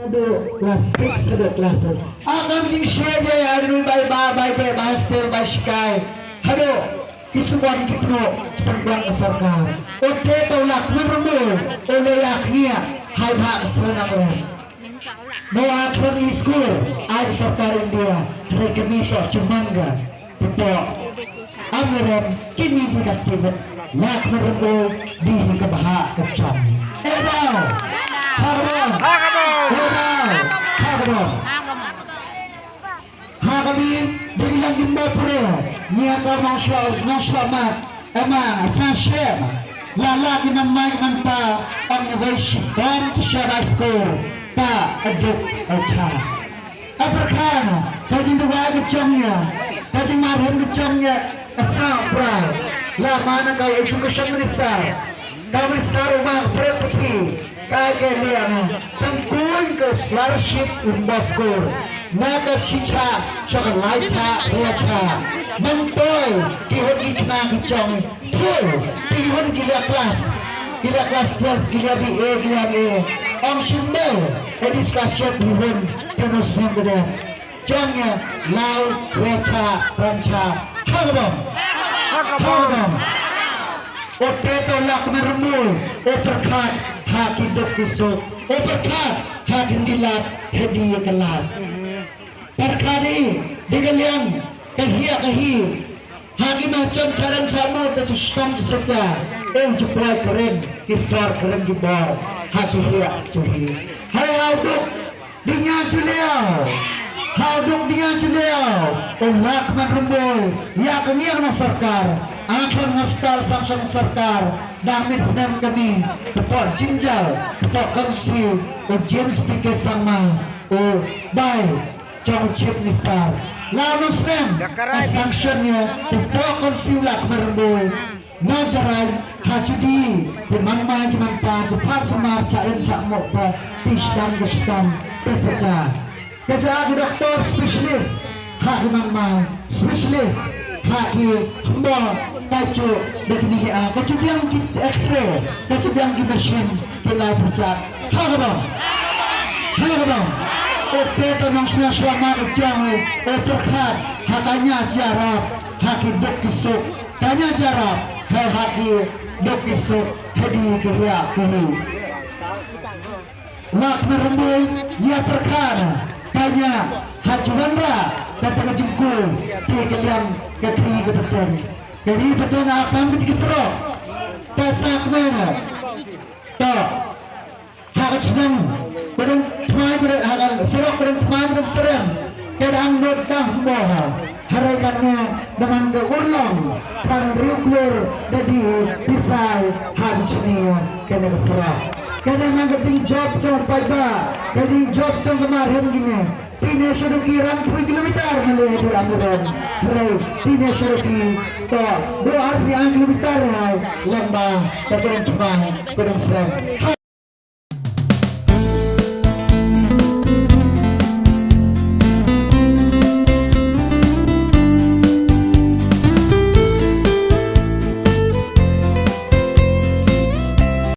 Aduh, kelas 6 ada kelas 7. Agam ding share je adu bai de master bai sky. Aduh, kisuan kipno panggang sarkar. Ote tolak meremu oleh yaknia hai hak sebenarnya. Bawa ke school ai sarkar India rekomito cumangga. Tipo Amram kini dikaktifkan nak meremu di kebaha kecam. Kami dengan dimba pura niaga non selamat emang fashion lala di mamai manpa innovation dan syara skor ta aduk acha abarkan kaji dua kecomnya kaji marhem kecomnya asal pra la mana kau education minister kau minister rumah property kage liana tangkui ke scholarship in Boskur naga शिक्षा चक लाइचा रेचा मंतोय किहन की खना खिचों थोय किहन गिला क्लास 12 गिला भी ए गिला भी om shindo ediscussion kiहन tenus nembede jongnya lau recha rancha hagam ote to lak meremu operkat hakin dok kisuk operkat hakin dilat hedi kelat perkari digalian kahi hagi macam caran camu tercustom saja juprai keren kisar keren gibar hajuhia juhi hai hauduk dinya juliau ulak meremboy ya kengiang na sarkar akhir hostal samsung sarkar damit senam kami tepok jinjal tepok kursi James P.K. sama bye trong chiếc nistar lao nó xem sanctionnya tepok siulak merboy najaran hajudi di mamai cuman pa cepat semar caren cak mokta tisdam gestam kesaja keja doktor spesialis hak mamai spesialis hak hamba kacu begini kacu biang x-ray kacu biang mesin kelai berjak hagam oke tenang semua selamat ujang operkat hakanya jarab haki dok kisuk tanya jarab haki dok kisuk hedi kehia kehi lak meremboy dia perkara tanya hajuanra datang jengku di kalian kehi peteng akan ketika serok tasak mana tak hak senang pedang temai pedang serok pedang temai pedang serem kedang notang boha haraikannya dengan keurlong kan riuklur jadi pisai hadi cenia kena serap kena mangkajing job jom paiba kajing job jom kemarin gini tine surukiran 2 kilometer melih di ambulan harai tine suruki to 2 kilometer hai lembah pedang temai pedang serem